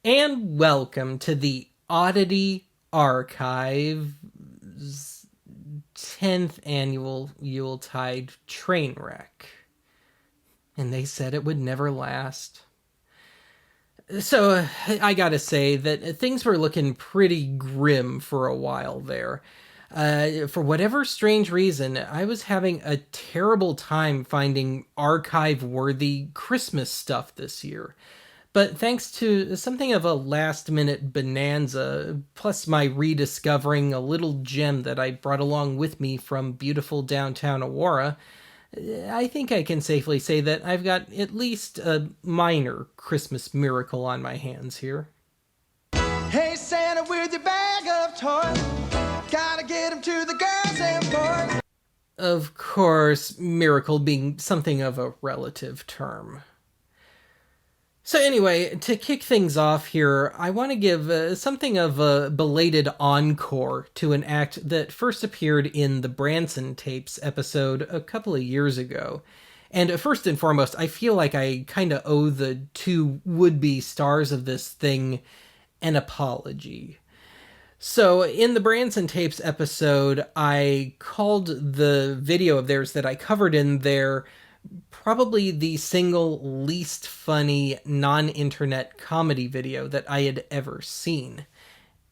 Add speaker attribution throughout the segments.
Speaker 1: And welcome to the Oddity Archive's 10th annual Yuletide train wreck. And they said it would never last. So I gotta say that things were looking pretty grim for a while there. For whatever strange reason, I was having a terrible time finding archive-worthy Christmas stuff this year. But thanks to something of a last-minute bonanza, plus my rediscovering a little gem that I brought along with me from beautiful downtown Aurora, I think I can safely say that I've got at least a minor Christmas miracle on my hands here.
Speaker 2: Hey Santa with your bag of toys, gotta get 'em to the girls and boys.
Speaker 1: Of course, miracle being something of a relative term. So anyway, to kick things off here, I want to give something of a belated encore to an act that first appeared in the Branson Tapes episode a couple of years ago. And first and foremost, I feel like I kind of owe the two would-be stars of this thing an apology. So in the Branson Tapes episode, I called the video of theirs that I covered in there probably the single least funny non-internet comedy video that I had ever seen.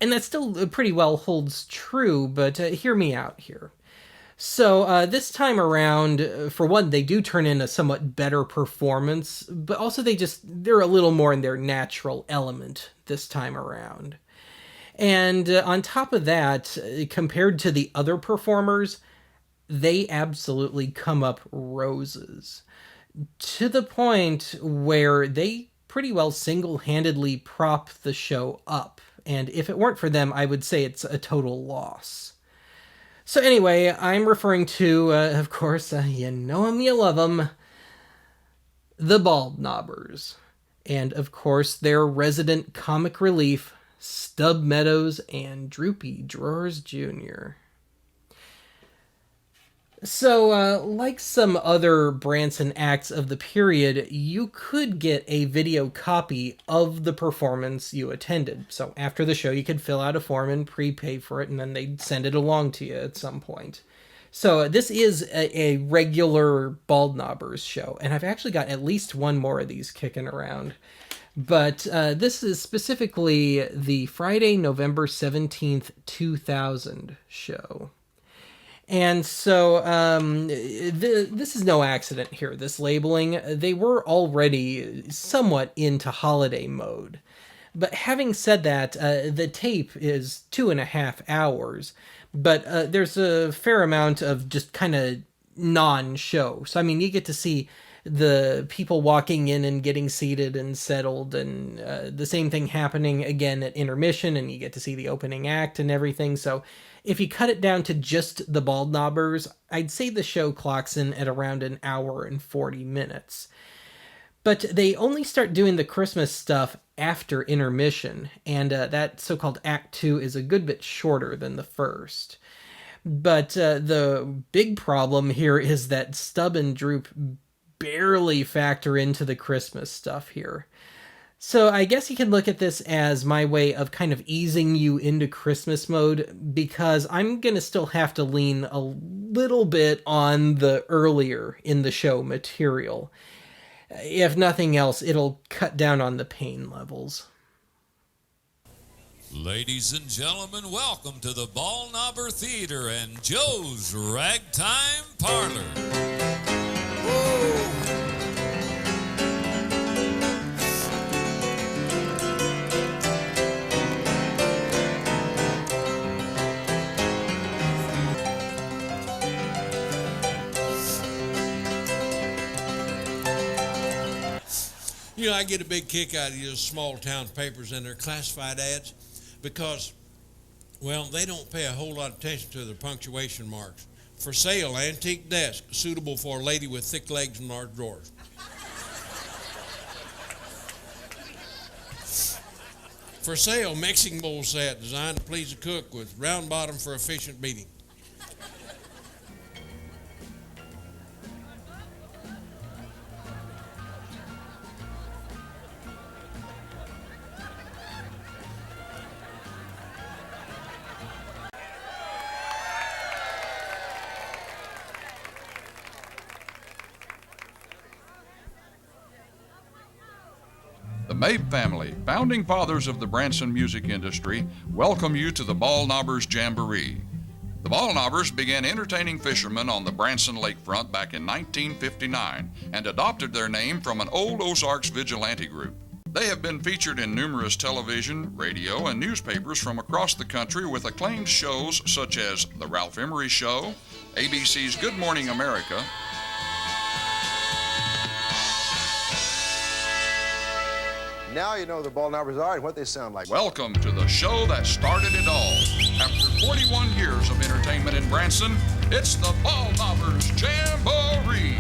Speaker 1: And that still pretty well holds true, but hear me out here. So this time around, for one, they do turn in a somewhat better performance, but also they're a little more in their natural element this time around. And on top of that, compared to the other performers, they absolutely come up roses. To the point where they pretty well single-handedly prop the show up. And if it weren't for them, I would say it's a total loss. So anyway, I'm referring to, of course, you know 'em, you love 'em, the Bald Knobbers. And of course, their resident comic relief, Stub Meadows and Droopy Drawers Jr. So, like some other Branson acts of the period, you could get a video copy of the performance you attended. So after the show, you could fill out a form and prepay for it, and then they'd send it along to you at some point. So this is a regular Bald Knobbers show, and I've actually got at least one more of these kicking around. But this is specifically the Friday, November 17th, 2000 show. And so this is no accident here, this labeling. They were already somewhat into holiday mode. But having said that, the tape is 2.5 hours, but there's a fair amount of just kind of non-show. So, I mean, you get to see the people walking in and getting seated and settled, and the same thing happening again at intermission, and you get to see the opening act and everything. So if you cut it down to just the Bald Knobbers, I'd say the show clocks in at around 1 hour and 40 minutes. But they only start doing the Christmas stuff after intermission, and that so-called Act 2 is a good bit shorter than the first. But the big problem here is that Stub and Droop barely factor into the Christmas stuff here. So I guess you can look at this as my way of kind of easing you into Christmas mode, because I'm going to still have to lean a little bit on the earlier in the show material. If nothing else, it'll cut down on the pain levels.
Speaker 3: Ladies and gentlemen, welcome to the Ball Knobber Theater and Joe's Ragtime Parlor.
Speaker 4: You know, I get a big kick out of these small town papers and their classified ads because, well, they don't pay a whole lot of attention to their punctuation marks. For sale, antique desk, suitable for a lady with thick legs and large drawers. For sale, mixing bowl set designed to please the cook with round bottom for efficient beating.
Speaker 5: The Mabe family, founding fathers of the Branson music industry, welcome you to the Ball Knobbers Jamboree. The Ball Knobbers began entertaining fishermen on the Branson lakefront back in 1959 and adopted their name from an old Ozarks vigilante group. They have been featured in numerous television, radio, and newspapers from across the country with acclaimed shows such as The Ralph Emery Show, ABC's Good Morning America,
Speaker 6: Now you know the Ball Knobbers are and what they sound like.
Speaker 5: Welcome to the show that started it all. After 41 years of entertainment in Branson, it's the Ball Knobbers Jamboree.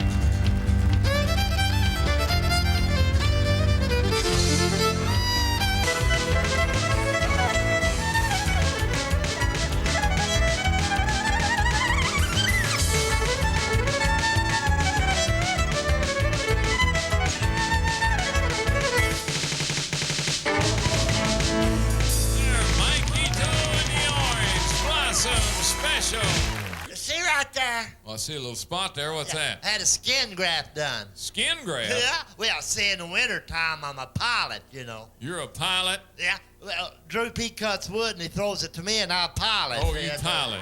Speaker 7: See right there?
Speaker 3: Well, I see a little spot there. What's that?
Speaker 7: I had a skin graft done.
Speaker 3: Skin graft?
Speaker 7: Yeah. Well, see, in the wintertime, I'm a pilot, you know.
Speaker 3: You're a pilot?
Speaker 7: Yeah. Well, Drew P. cuts wood and he throws it to me and I pilot.
Speaker 3: Oh, you pilot.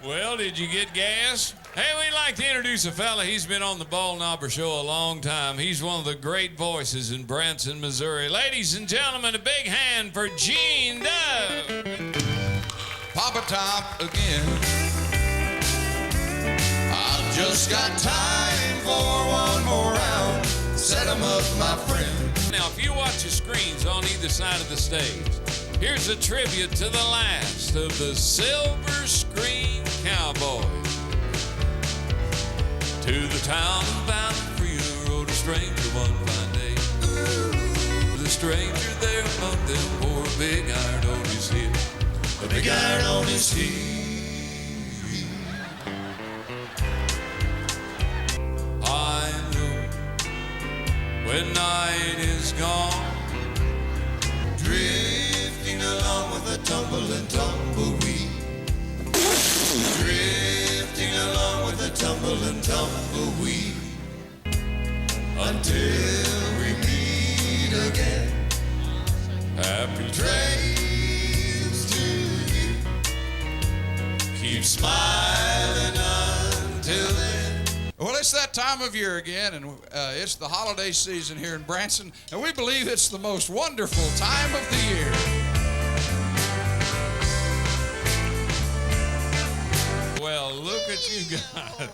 Speaker 3: Well, did you get gas? Hey, we'd like to introduce a fella. He's been on the Ball Knobber Show a long time. He's one of the great voices in Branson, Missouri. Ladies and gentlemen, a big hand for Gene Dove.
Speaker 8: Papa Top again. I've just got time for one more round. Set 'em up, my friend.
Speaker 3: Now, if you watch the screens on either side of the stage, here's a tribute to the last of the Silver Screen Cowboys. To the town of Valley Frida rode a stranger one fine day. The stranger there among them wore a big iron on his hip. A big iron on his hip. I know when night is gone,
Speaker 8: Drifting along with a tumble and tumbleweed. Drifting along with a tumble and tumbleweed. Until we meet again.
Speaker 3: happy
Speaker 8: Trails to you.
Speaker 3: keep
Speaker 8: Smiling until then.
Speaker 9: Well, it's that time of year again, and it's the holiday season here in Branson, and we believe it's the most wonderful time of the year.
Speaker 3: Well, look at you guys.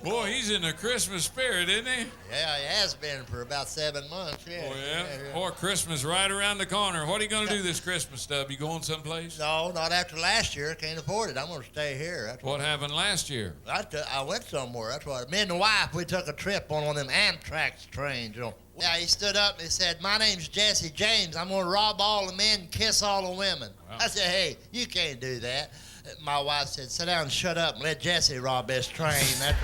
Speaker 3: Boy, he's in the Christmas spirit, isn't he?
Speaker 7: Yeah, he has been for about 7 months. Yeah.
Speaker 3: Oh, yeah? Or Christmas right around the corner. What are you going to do this Christmas, Stub? You going someplace?
Speaker 7: No, not after last year. Can't afford it. I'm going to stay here. That's
Speaker 3: What happened last year?
Speaker 7: I went somewhere. That's why. Me and the wife, we took a trip on one of them Amtrak trains, you know. Yeah, he stood up and he said, "My name's Jesse James. I'm going to rob all the men and kiss all the women."
Speaker 3: Wow.
Speaker 7: I said, "Hey, you can't do that." My wife said, "Sit down and shut up and let Jesse rob this train." That's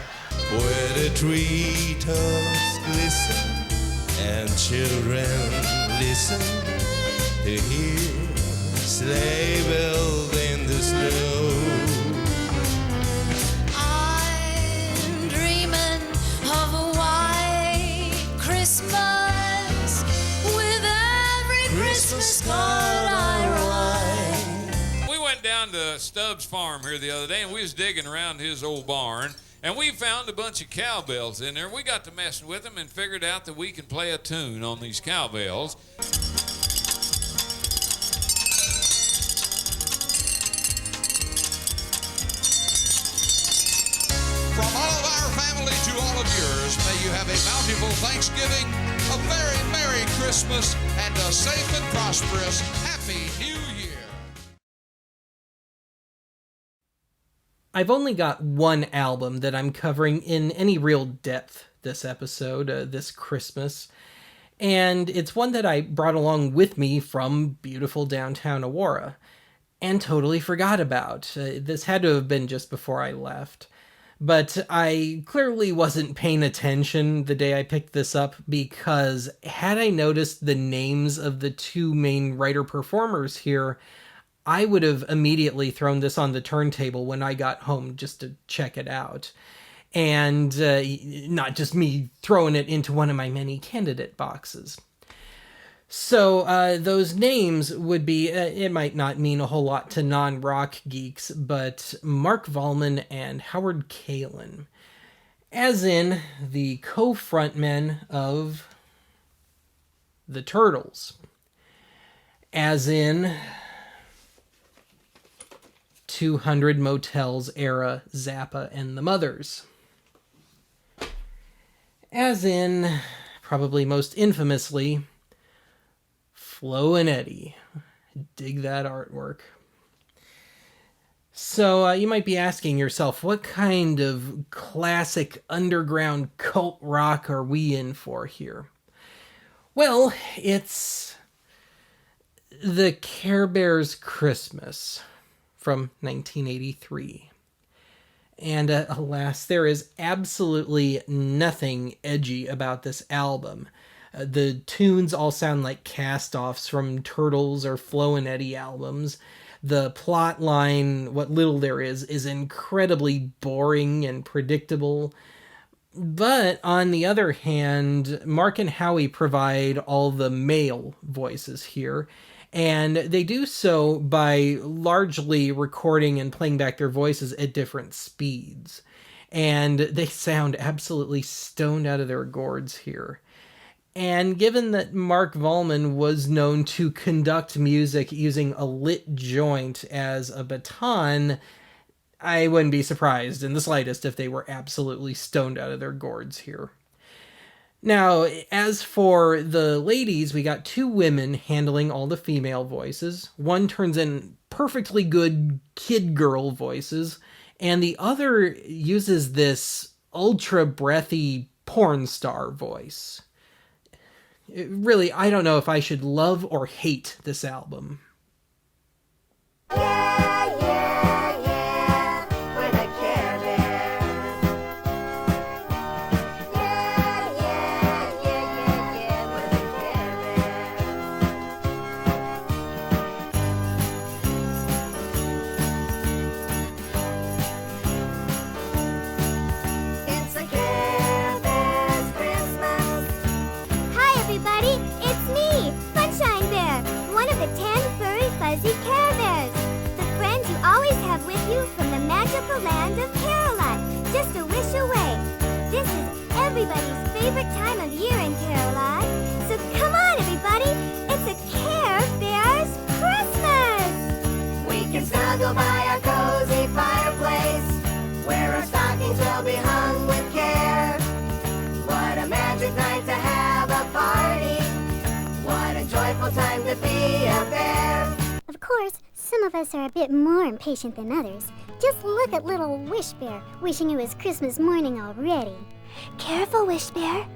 Speaker 8: Where the treetops glisten and children listen to hear sleigh bells in the snow.
Speaker 10: I
Speaker 3: Stubbs' farm here the other day, and we was digging around his old barn, and we found a bunch of cowbells in there. We got to messing with them and figured out that we can play a tune on these cowbells.
Speaker 9: From all of our family to all of yours, may you have a bountiful Thanksgiving, a very Merry Christmas, and a safe and prosperous Happy New Year.
Speaker 1: I've only got one album that I'm covering in any real depth this episode, this Christmas, and it's one that I brought along with me from beautiful downtown Aurora, and totally forgot about. This had to have been just before I left. But I clearly wasn't paying attention the day I picked this up, because had I noticed the names of the two main writer-performers here, I would have immediately thrown this on the turntable when I got home just to check it out. And not just me throwing it into one of my many candidate boxes. So those names would be, it might not mean a whole lot to non-rock geeks, but Mark Volman and Howard Kalin, as in the co-frontmen of the Turtles, as in 200 Motels era Zappa and the Mothers, as in, probably most infamously, Flo and Eddie. Dig that artwork. So you might be asking yourself, what kind of classic underground cult rock are we in for here? Well, it's the Care Bears Christmas from 1983. And alas, there is absolutely nothing edgy about this album. The tunes all sound like cast-offs from Turtles or Flo and Eddie albums. The plot line, what little there is incredibly boring and predictable. But on the other hand, Mark and Howie provide all the male voices here, and they do so by largely recording and playing back their voices at different speeds. And they sound absolutely stoned out of their gourds here. And given that Mark Volman was known to conduct music using a lit joint as a baton, I wouldn't be surprised in the slightest if they were absolutely stoned out of their gourds here. Now, as for the ladies, we got two women handling all the female voices. One turns in perfectly good kid girl voices, and the other uses this ultra breathy porn star voice. Really, I don't know if I should love or hate this album.
Speaker 10: Yeah, yeah, yeah, we're the Care Bears. Yeah, yeah, yeah, yeah, yeah, we're the Care Bears. It's a Care Bears Christmas. Hi, everybody, it's me, Sunshine Bear, one of the 10 furry fuzzy Care Bears, the friends you always have with you from the magical land of Caroline, just a wish away. This is everybody's favorite time of year in Caroline, so come on, everybody, it's a Care Bears Christmas! We can snuggle by our cozy fireplace, where our stockings will be hung with care. What a magic night to have a party. What a joyful time to be a bear.
Speaker 11: Of course, some of us are a bit more impatient than others. Just look at little Wish Bear, wishing it was Christmas morning already. Careful, Wish Bear.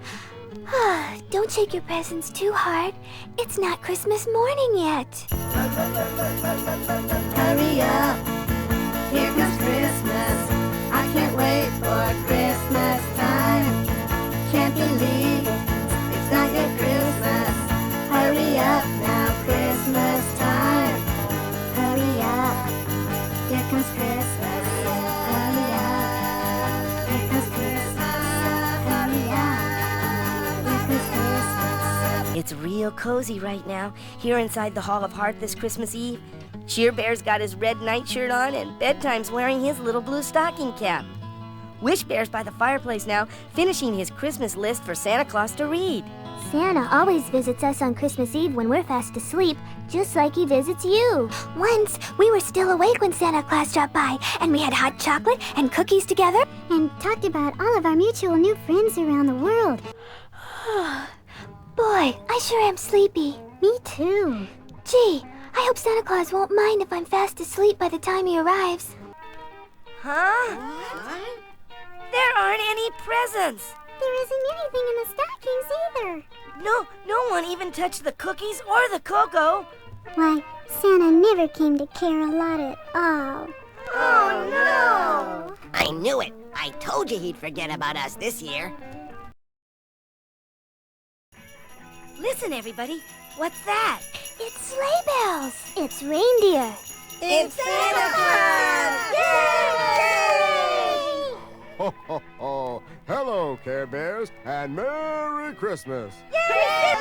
Speaker 11: Don't shake your presents too hard. It's not Christmas morning yet.
Speaker 10: Hurry up, here comes Christmas. I can't wait for Christmas time. Can't believe it's not yet Christmas. Hurry up now, Christmas time. Hurry up, here comes Christmas. Hurry up, here comes Christmas. Hurry up, here comes Christmas.
Speaker 12: It's real cozy right now, here inside the Hall of Heart this Christmas Eve. Cheer Bear's got his red nightshirt on, and Bedtime's wearing his little blue stocking cap. Wish Bear's by the fireplace now, finishing his Christmas list for Santa Claus to read.
Speaker 11: Santa always visits us on Christmas Eve when we're fast asleep, just like he visits you. Once, we were still awake when Santa Claus dropped by, and we had hot chocolate and cookies together, and talked about all of our mutual new friends around the world. Boy, I sure am sleepy. Me too. Gee, I hope Santa Claus won't mind if I'm fast asleep by the time he arrives.
Speaker 12: Huh? There aren't any presents.
Speaker 11: There isn't anything in the stockings either.
Speaker 12: No one even touched the cookies or the cocoa.
Speaker 11: Why, Santa never came to care a lot at all.
Speaker 12: Oh, no!
Speaker 13: I knew it. I told you he'd forget about us this year.
Speaker 12: Listen, everybody. What's that?
Speaker 11: It's sleigh bells. It's reindeer.
Speaker 12: It's Santa Claus! Yay!
Speaker 6: Ho, ho, ho. Hello, Care Bears, and Merry Christmas.
Speaker 11: Yeah!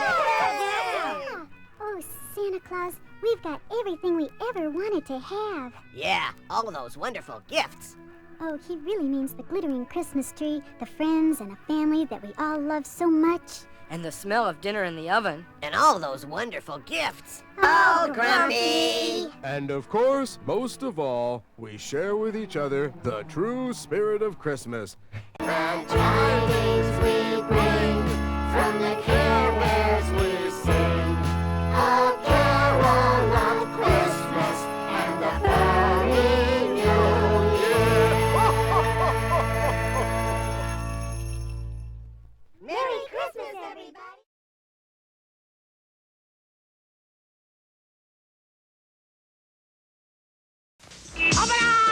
Speaker 11: Oh, Santa Claus, we've got everything we ever wanted to have.
Speaker 13: Yeah, all those wonderful gifts.
Speaker 11: Oh, he really means the glittering Christmas tree, the friends and a family that we all love so much.
Speaker 12: And the smell of dinner in the oven.
Speaker 13: And all those wonderful gifts.
Speaker 11: Oh,
Speaker 13: Grumpy!
Speaker 6: And of course, most of all, we share with each other the true spirit of Christmas.
Speaker 11: The tidings we bring from the Care Bears we sing. A carol of Christmas and the Merry New Year. Merry Christmas, everybody!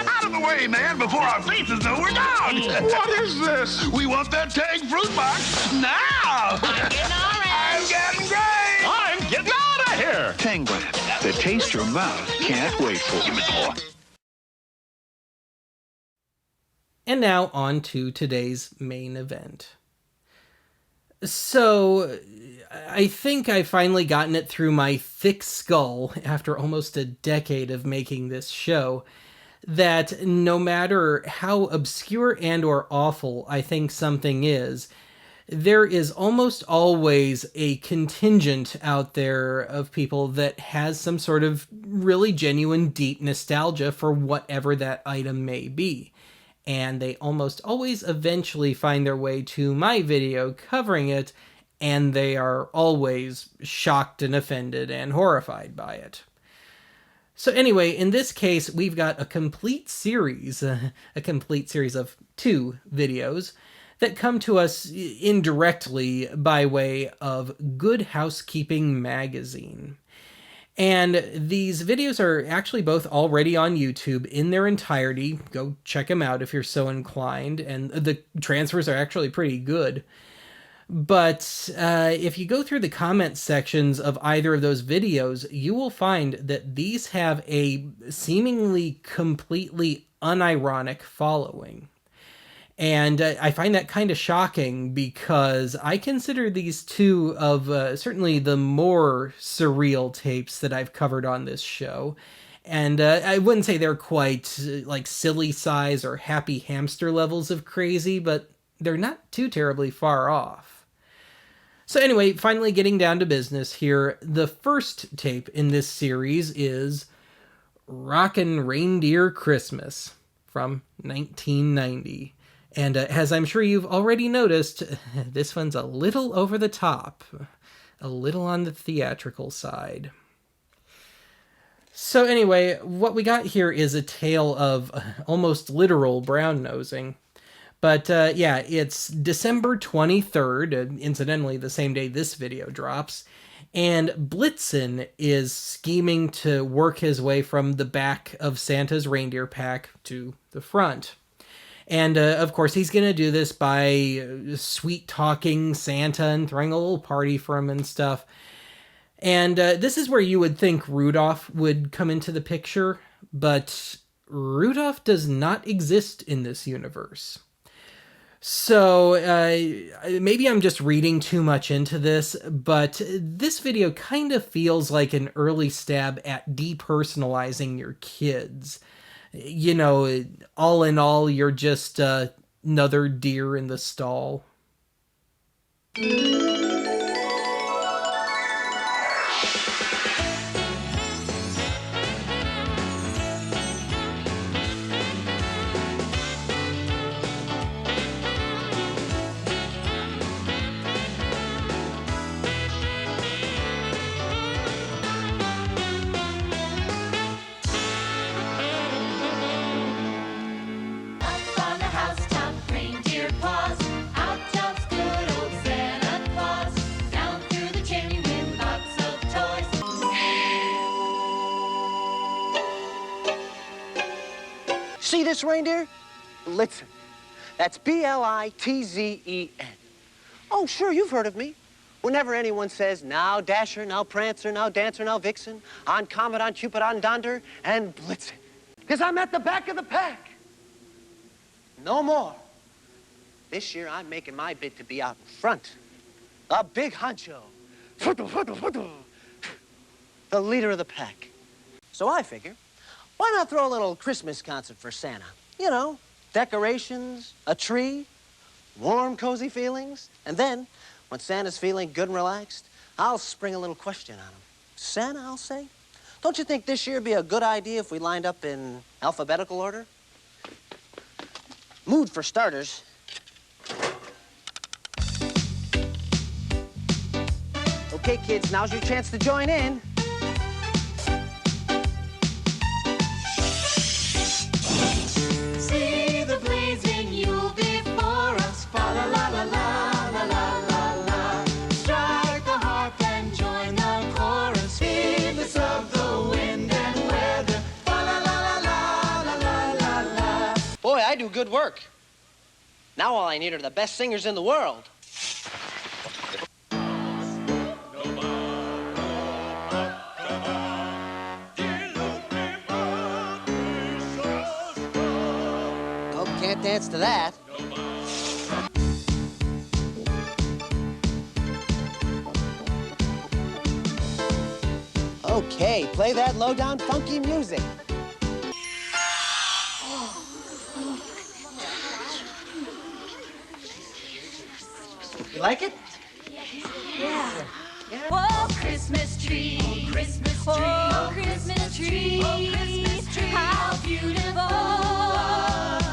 Speaker 14: Out of the way, man, before our faces know we're down. What is this? We want that tag fruit box now.
Speaker 13: I'm getting orange.
Speaker 14: I'm getting gray. I'm getting out of here.
Speaker 15: Penguin, the taste your mouth can't wait for.
Speaker 14: Give me more.
Speaker 1: And now on to today's main event. So, I think I've finally gotten it through my thick skull after almost a decade of making this show that no matter how obscure and or awful I think something is, there is almost always a contingent out there of people that has some sort of really genuine deep nostalgia for whatever that item may be. And they almost always eventually find their way to my video covering it, and they are always shocked and offended and horrified by it. So anyway, in this case, we've got a complete series of 2 videos that come to us indirectly by way of Good Housekeeping magazine. And these videos are actually both already on YouTube in their entirety. Go check them out if you're so inclined. And the transfers are actually pretty good. But if you go through the comment sections of either of those videos, you will find that these have a seemingly completely unironic following. And I find that kind of shocking because I consider these two of certainly the more surreal tapes that I've covered on this show. And I wouldn't say they're quite like silly size or happy hamster levels of crazy, but they're not too terribly far off. So anyway, finally getting down to business here, the first tape in this series is Rockin' Reindeer Christmas from 1990. And as I'm sure you've already noticed, this one's a little over the top, a little on the theatrical side. So anyway, what we got here is a tale of almost literal brown-nosing. But yeah, it's December 23rd, incidentally the same day this video drops, and Blitzen is scheming to work his way from the back of Santa's reindeer pack to the front. And of course he's going to do this by sweet-talking Santa and throwing a little party for him and stuff. And this is where you would think Rudolph would come into the picture, but Rudolph does not exist in this universe. So, maybe I'm just reading too much into this, but this video kind of feels like an early stab at depersonalizing your kids. You know, all in all, you're just another deer in the stall.
Speaker 16: On the housetop, reindeer paws. Out jumps good old Santa Claus. Down through the chimney with lots of toys.
Speaker 17: See this reindeer? Blitzen. That's B-L-I-T-Z-E-N. Oh, sure, you've heard of me. Whenever anyone says, now Dasher, now Prancer, now Dancer, now Vixen, on Comet, on Cupid, on Donder, and Blitzen. Because I'm at the back of the pack. No more. This year, I'm making my bid to be out in front. A big honcho. The leader of the pack. So I figure, why not throw a little Christmas concert for Santa? You know, decorations, a tree, warm, cozy feelings. And then, when Santa's feeling good and relaxed, I'll spring a little question on him. Santa, I'll say, don't you think this year would be a good idea if we lined up in alphabetical order? Mood for starters. Okay, kids, now's your chance to join in.
Speaker 16: See the blazing Yule before us. Fa la la la la la la la la. Strike the harp and join the chorus. Heedless of the wind and weather. Fa la la la la la la la.
Speaker 17: Boy, I do good work. Now all I need are the best singers in the world. Oh, can't dance to that. Okay, play that low-down funky music. You like it?
Speaker 16: Yeah. Oh, Christmas tree, oh, Christmas tree, oh, Christmas tree, oh, Christmas tree, how beautiful,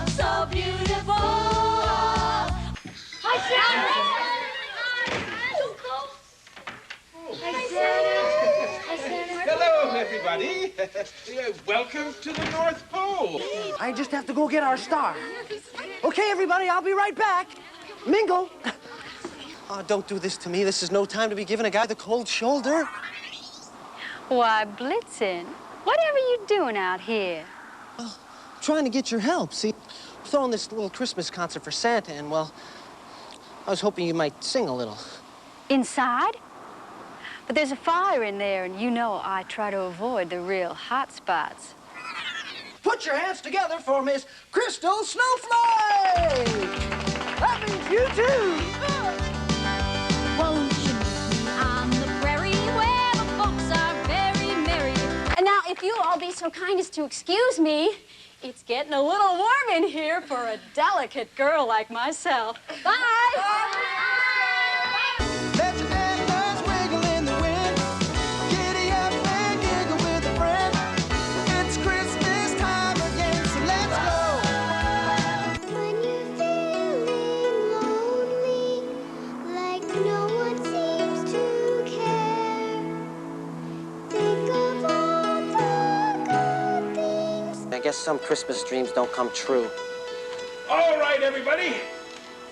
Speaker 16: so beautiful. Hi, Santa. Hi, Santa. Hi, Santa.
Speaker 18: Hello, everybody. Welcome to the North Pole.
Speaker 17: I just have to go get our star. Okay, everybody, I'll be right back. Mingle. Oh, don't do this to me. This is no time to be giving a guy the cold shoulder.
Speaker 19: Why, Blitzen, whatever you doing out here?
Speaker 17: Well, trying to get your help. See, we're throwing this little Christmas concert for Santa, and, well, I was hoping you might sing a little.
Speaker 19: Inside? But there's a fire in there, and you know I try to avoid the real hot spots.
Speaker 17: Put your hands together for Miss Crystal Snowflake! That means you too!
Speaker 19: Won't you meet me on the prairie where the folks are very merry? And now, if you'll all be so kind as to excuse me, it's getting a little warm in here for a delicate girl like myself. Bye!
Speaker 2: Let your antlers wiggle in the wind. Giddy up and giggle with a friend. It's Christmas time again, so let's go.
Speaker 11: When you're feeling lonely, like no one seems to care, think of all the good things.
Speaker 17: I guess some Christmas dreams don't come true.
Speaker 18: All right, everybody.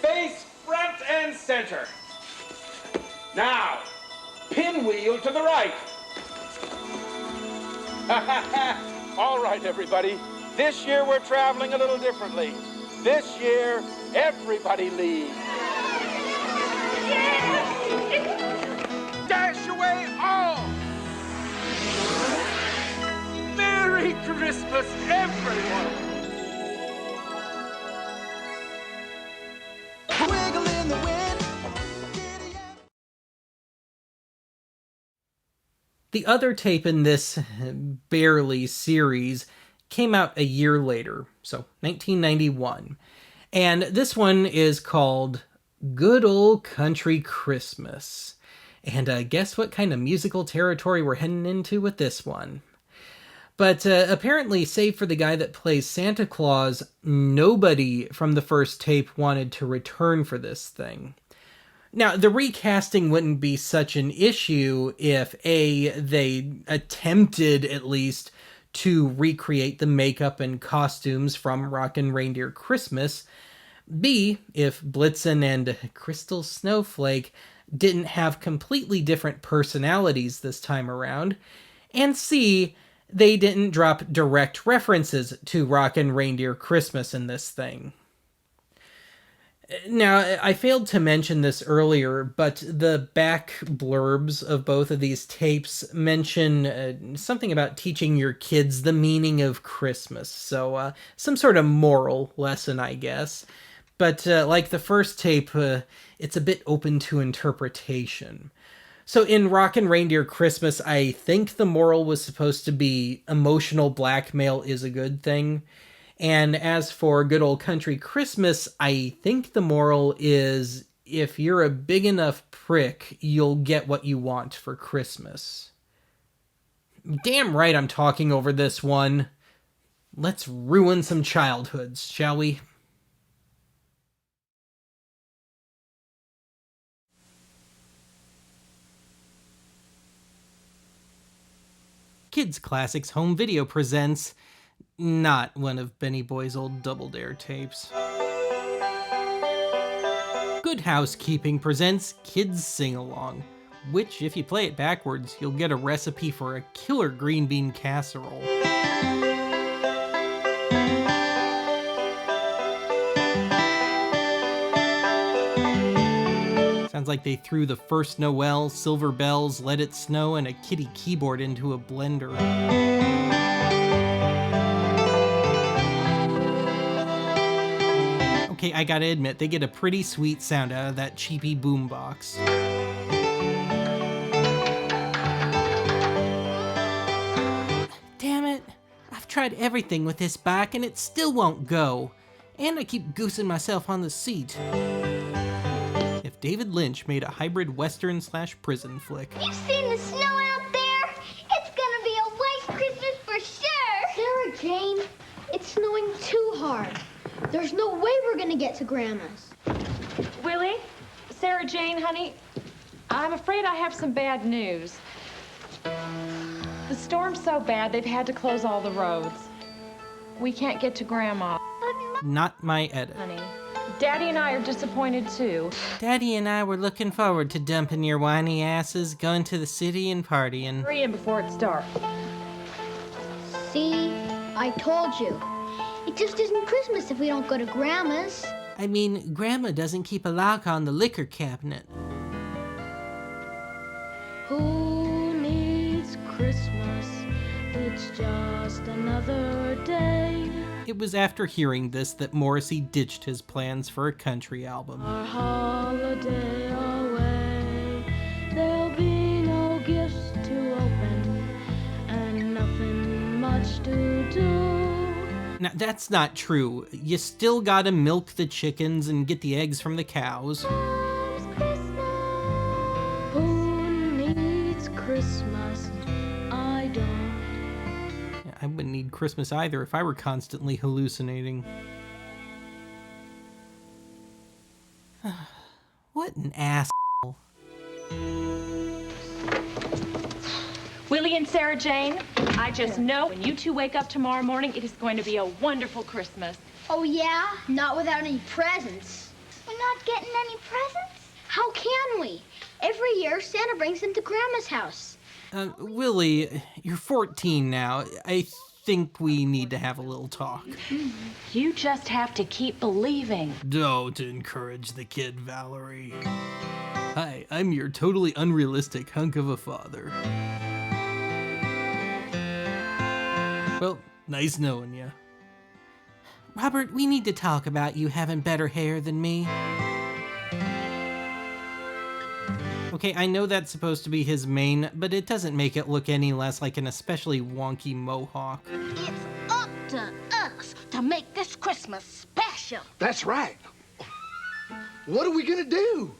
Speaker 18: Face front and center. Now, pinwheel to the right. All right, everybody. This year we're traveling a little differently. This year, everybody leads. Dash away all. Merry Christmas, everyone.
Speaker 1: The other tape in this barely series came out a year later, so 1991. And this one is called Good Old Country Christmas. And guess what kind of musical territory we're heading into with this one? But apparently, save for the guy that plays Santa Claus, nobody from the first tape wanted to return for this thing. Now, the recasting wouldn't be such an issue if A, they attempted at least to recreate the makeup and costumes from Rockin' Reindeer Christmas. B, if Blitzen and Crystal Snowflake didn't have completely different personalities this time around. And C, they didn't drop direct references to Rockin' Reindeer Christmas in this thing. Now, I failed to mention this earlier, but the back blurbs of both of these tapes mention something about teaching your kids the meaning of Christmas. So, some sort of moral lesson, I guess. But like the first tape, it's a bit open to interpretation. So in Rockin' Reindeer Christmas, I think the moral was supposed to be emotional blackmail is a good thing. And as for Good Old Country Christmas, I think the moral is if you're a big enough prick, you'll get what you want for Christmas. Damn right I'm talking over this one. Let's ruin some childhoods, shall we? Kids Classics Home Video presents not one of Benny Boy's old Double Dare tapes. Good Housekeeping presents Kids Sing Along, which, if you play it backwards, you'll get a recipe for a killer green bean casserole. Sounds like they threw the first Noel, Silver Bells, Let It Snow, and a kitty keyboard into a blender. Okay, I gotta admit, they get a pretty sweet sound out of that cheapy boombox. Damn it, I've tried everything with this bike and it still won't go. And I keep goosing myself on the seat. If David Lynch made a hybrid western/prison flick.
Speaker 10: You've seen the snow out there? It's gonna be a white Christmas for sure! Sarah Jane, it's snowing too hard. There's no way we're gonna get to Grandma's.
Speaker 20: Willie? Sarah Jane, honey? I'm afraid I have some bad news. The storm's so bad they've had to close all the roads. We can't get to Grandma.
Speaker 1: Not my edit.
Speaker 20: Honey, Daddy and I are disappointed too.
Speaker 1: Daddy and I were looking forward to dumping your whiny asses, going to the city and partying.
Speaker 20: Hurry in before it's dark.
Speaker 10: See? I told you. It just isn't Christmas if we don't go to Grandma's.
Speaker 1: I mean, Grandma doesn't keep a lock on the liquor cabinet.
Speaker 16: Who needs Christmas? It's just another day.
Speaker 1: It was after hearing this that Morrissey ditched his plans for a country album.
Speaker 16: Our holiday away. There'll be no gifts to open and nothing much to do.
Speaker 1: Now, that's not true. You still gotta milk the chickens and get the eggs from the cows.
Speaker 16: Who needs Christmas? I don't.
Speaker 1: I wouldn't need Christmas either if I were constantly hallucinating. What an asshole.
Speaker 20: Willie and Sarah Jane, I just know when you two wake up tomorrow morning, it is going to be a wonderful Christmas.
Speaker 10: Oh, yeah? Not without any presents. We're not getting any presents? How can we? Every year, Santa brings them to Grandma's house.
Speaker 1: Willie, you're 14 now. I think we need to have a little talk.
Speaker 20: You just have to keep believing.
Speaker 1: Don't encourage the kid, Valerie. Hi, I'm your totally unrealistic hunk of a father. Well, nice knowing you. Robert, we need to talk about you having better hair than me. Okay, I know that's supposed to be his mane, but it doesn't make it look any less like an especially wonky mohawk.
Speaker 21: It's up to us to make this Christmas special.
Speaker 22: That's right. What are we gonna do?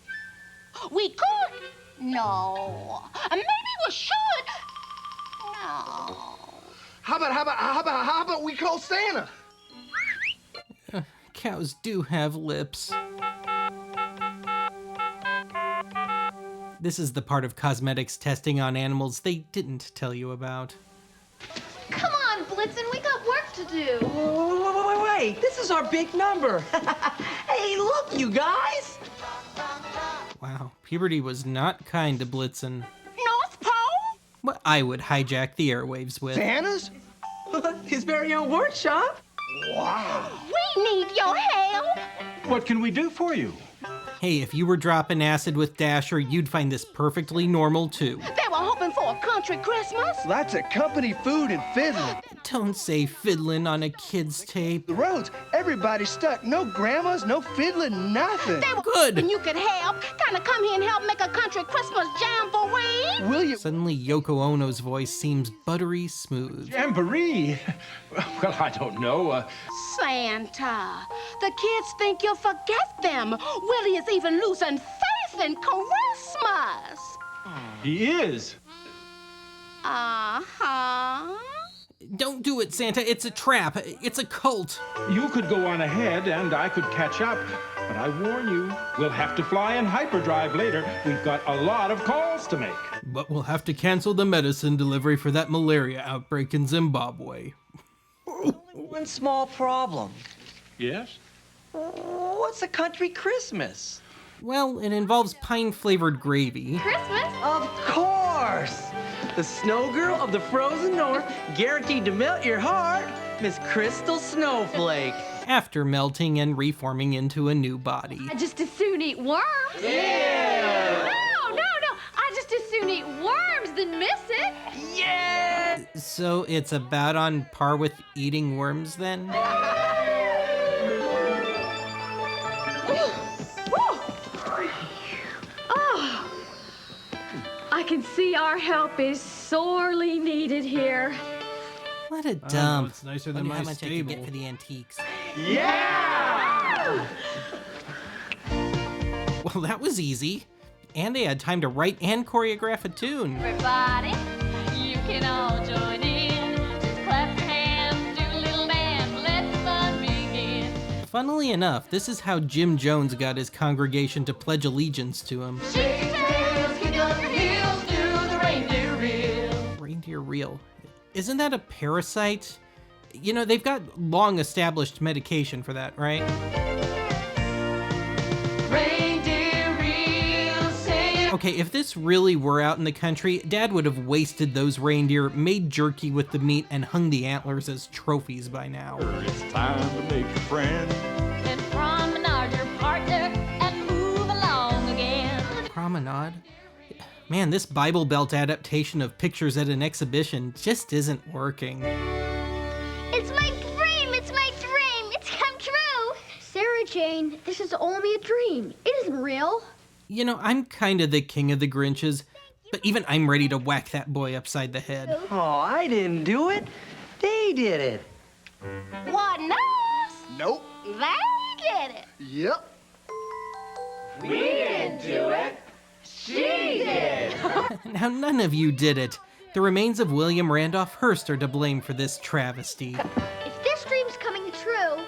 Speaker 21: We could. No. Maybe we should. No.
Speaker 22: How about we call Santa?
Speaker 1: Cows do have lips. This is the part of cosmetics testing on animals they didn't tell you about.
Speaker 23: Come on, Blitzen, we got work to do.
Speaker 24: Wait. This is our big number. Hey, look, you guys.
Speaker 1: Wow, puberty was not kind to Blitzen.
Speaker 21: North Pole?
Speaker 1: What I would hijack the airwaves with.
Speaker 22: Santa's?
Speaker 24: His very own workshop.
Speaker 22: Wow.
Speaker 21: We need your help.
Speaker 25: What can we do for you?
Speaker 1: Hey, if you were dropping acid with Dasher, you'd find this perfectly normal too.
Speaker 21: They were hoping for a country Christmas.
Speaker 22: Lots of company food and fiddling.
Speaker 1: Don't say fiddling on a kid's tape.
Speaker 22: The roads, everybody's stuck. No grandmas, no fiddling, nothing.
Speaker 21: They were
Speaker 1: good.
Speaker 21: And you could help. Kind of come here and help make a country Christmas jamboree.
Speaker 22: Will you?
Speaker 1: Suddenly, Yoko Ono's voice seems buttery smooth.
Speaker 25: Jamboree? Well, I don't know.
Speaker 21: Santa, the kids think you'll forget them. Willie is even losing faith in Christmas.
Speaker 25: He is.
Speaker 21: Uh-huh.
Speaker 1: Don't do it, Santa. It's a trap. It's a cult.
Speaker 25: You could go on ahead and I could catch up. But I warn you, we'll have to fly in hyperdrive later. We've got a lot of calls to make.
Speaker 1: But we'll have to cancel the medicine delivery for that malaria outbreak in Zimbabwe.
Speaker 24: Only one small problem.
Speaker 25: Yes?
Speaker 24: What's a country Christmas?
Speaker 1: Well, it involves pine-flavored gravy.
Speaker 21: Christmas?
Speaker 24: Of course! The snow girl of the frozen north, guaranteed to melt your heart, Miss Crystal Snowflake.
Speaker 1: After melting and reforming into a new body.
Speaker 19: I just as soon eat worms.
Speaker 24: Yeah!
Speaker 19: No. I just as soon eat worms than miss it.
Speaker 24: Yeah!
Speaker 1: So it's about on par with eating worms then?
Speaker 19: I can see our help is sorely needed here.
Speaker 1: What a dump.
Speaker 26: It's nicer than
Speaker 1: Wonder
Speaker 26: my
Speaker 1: how much I could
Speaker 26: stable.
Speaker 1: get for the antiques.
Speaker 24: Yeah!
Speaker 1: Well, that was easy. And they had time to write and choreograph a tune.
Speaker 19: Everybody, you can all join in. Just clap your hands, do a little dance, let the fun begin.
Speaker 1: Funnily enough, this is how Jim Jones got his congregation to pledge allegiance to him.
Speaker 19: Shake your tails, kick up your heels, do the reindeer reel.
Speaker 1: Reindeer reel. Isn't that a parasite? You know, they've got long established medication for that, right?
Speaker 19: Reindeer reel, say it.
Speaker 1: Okay, if this really were out in the country, Dad would have wasted those reindeer, made jerky with the meat, and hung the antlers as trophies by now.
Speaker 27: It's time to make a friend.
Speaker 19: Then promenade your partner and move along again.
Speaker 1: Promenade? Man, this Bible Belt adaptation of Pictures at an Exhibition just isn't working.
Speaker 11: It's my dream! It's my dream! It's come true!
Speaker 10: Sarah Jane, this is only a dream. It isn't real.
Speaker 1: You know, I'm kind of the king of the Grinches, but even I'm ready to whack that boy upside the head.
Speaker 24: Oh, I didn't do it. They did it.
Speaker 21: What, us?
Speaker 22: Nope.
Speaker 21: They did it.
Speaker 22: Yep.
Speaker 21: We didn't do it. She did.
Speaker 1: Now, none of you did it. The remains of William Randolph Hearst are to blame for this travesty.
Speaker 10: If this dream's coming true,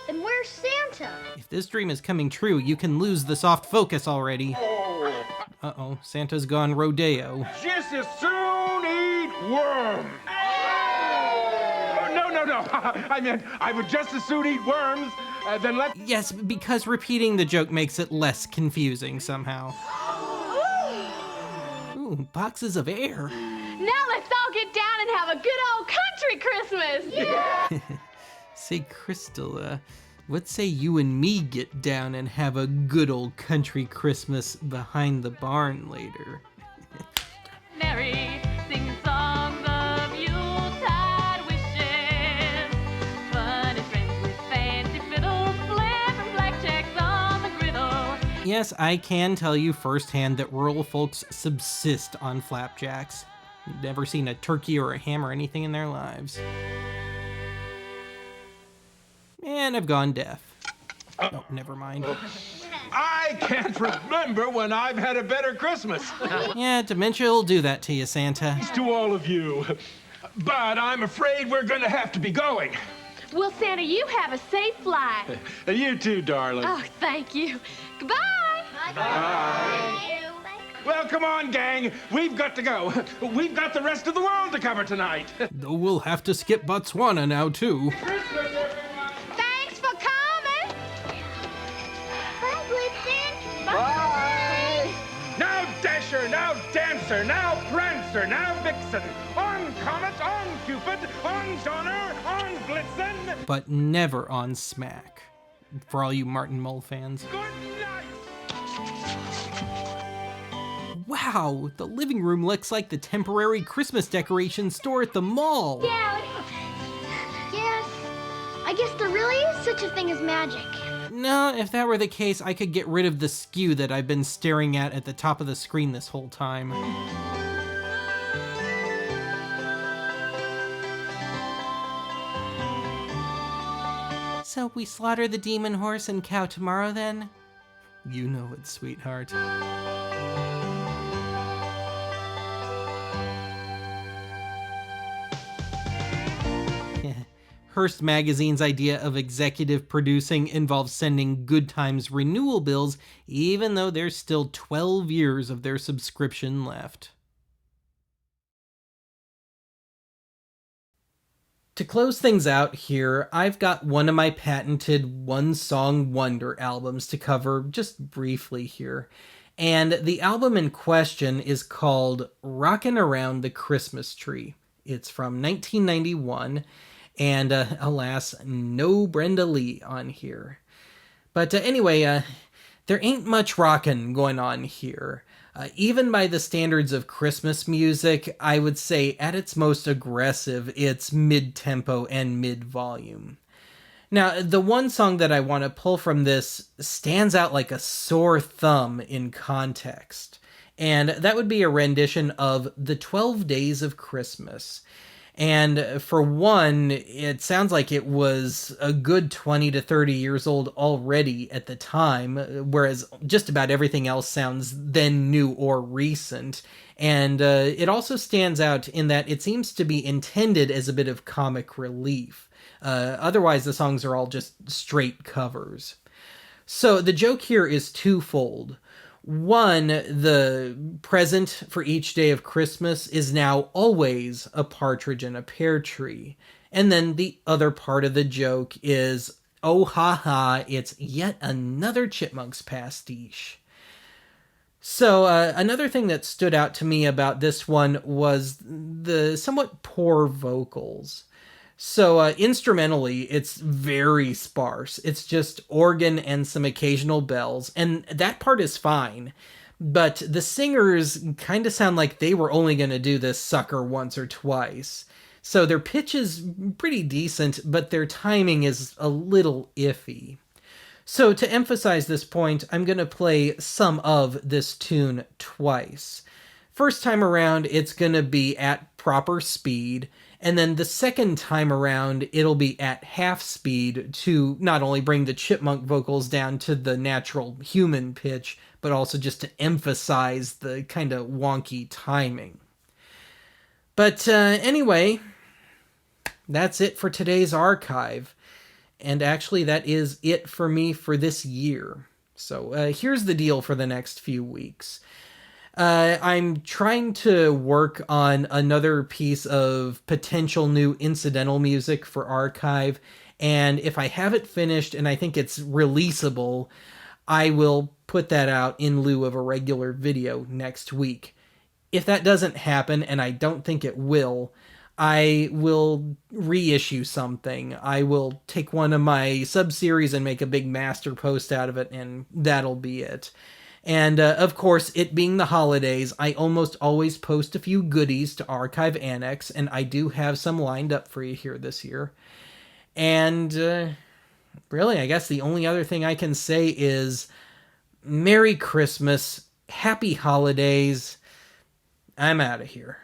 Speaker 10: then where's Santa?
Speaker 1: If this dream is coming true, you can lose the soft focus already. Uh-oh, Santa's gone rodeo.
Speaker 25: Just as soon eat worms. No. I meant I would just as soon eat worms than let...
Speaker 1: Yes, because repeating the joke makes it less confusing somehow. Ooh, boxes of air.
Speaker 19: Now let's all get down and have a good old country Christmas. Yeah.
Speaker 1: Say, Crystal, what say you and me get down and have a good old country Christmas behind the barn later?
Speaker 19: Merry, sing songs of Yuletide wishes. Funny friends with fancy fiddles, flipping blackjacks on the griddle.
Speaker 1: Yes, I can tell you firsthand that rural folks subsist on flapjacks. Never seen a turkey or a ham or anything in their lives. And I've gone deaf. Oh, never mind.
Speaker 25: I can't remember when I've had a better Christmas.
Speaker 1: Yeah, dementia will do that to you, Santa.
Speaker 25: Thanks to all of you. But I'm afraid we're going to have to be going.
Speaker 21: Well, Santa, you have a safe flight.
Speaker 25: You too, darling.
Speaker 21: Oh, thank you. Goodbye.
Speaker 25: Bye. Well, come on, gang. We've got to go. We've got the rest of the world to cover tonight.
Speaker 1: Though we'll have to skip Botswana now, too.
Speaker 21: Thanks for coming.
Speaker 10: Bye, Blitzen.
Speaker 21: Bye.
Speaker 25: Now Dasher, now Dancer, now Prancer, now Vixen. On Comet, on Cupid, on Donner, on Blitzen.
Speaker 1: But never on Smack. For all you Martin Mull fans.
Speaker 25: Good night.
Speaker 1: Wow, the living room looks like the temporary Christmas decoration store at the mall.
Speaker 10: Yeah. Yes. I guess there really is such a thing as magic.
Speaker 1: No, if that were the case, I could get rid of the skew that I've been staring at the top of the screen this whole time. So we slaughter the demon horse and cow tomorrow then? You know it, sweetheart. Hearst Magazine's idea of executive producing involves sending Good Times renewal bills, even though there's still 12 years of their subscription left. To close things out here, I've got one of my patented one-song wonder albums to cover just briefly here. And the album in question is called Rockin' Around the Christmas Tree. It's from 1991. And alas, no Brenda Lee on here. But anyway, there ain't much rockin' going on here. Even by the standards of Christmas music, I would say at its most aggressive, it's mid-tempo and mid-volume. Now, the one song that I want to pull from this stands out like a sore thumb in context. And that would be a rendition of The 12 Days of Christmas. And for one, it sounds like it was a good 20 to 30 years old already at the time, whereas just about everything else sounds then new or recent. And it also stands out in that it seems to be intended as a bit of comic relief. Otherwise, the songs are all just straight covers. So the joke here is twofold. One, the present for each day of Christmas is now always a partridge in a pear tree. And then the other part of the joke is, oh ha ha, it's yet another Chipmunks pastiche. So another thing that stood out to me about this one was the somewhat poor vocals. So instrumentally, it's very sparse. It's just organ and some occasional bells, and that part is fine. But the singers kind of sound like they were only going to do this sucker once or twice. So their pitch is pretty decent, but their timing is a little iffy. So to emphasize this point, I'm going to play some of this tune twice. First time around, it's going to be at proper speed. And then the second time around, it'll be at half speed to not only bring the chipmunk vocals down to the natural human pitch, but also just to emphasize the kind of wonky timing. But anyway, that's it for today's archive. And actually, that is it for me for this year. So here's the deal for the next few weeks. I'm trying to work on another piece of potential new incidental music for archive, and if I have it finished and I think it's releasable, I will put that out in lieu of a regular video next week. If that doesn't happen, and I don't think it will, I will reissue something. I will take one of my sub-series and make a big master post out of it, and that'll be it. And, of course, it being the holidays, I almost always post a few goodies to Archive Annex, and I do have some lined up for you here this year. And, really, I guess the only other thing I can say is, Merry Christmas. Happy holidays. I'm out of here.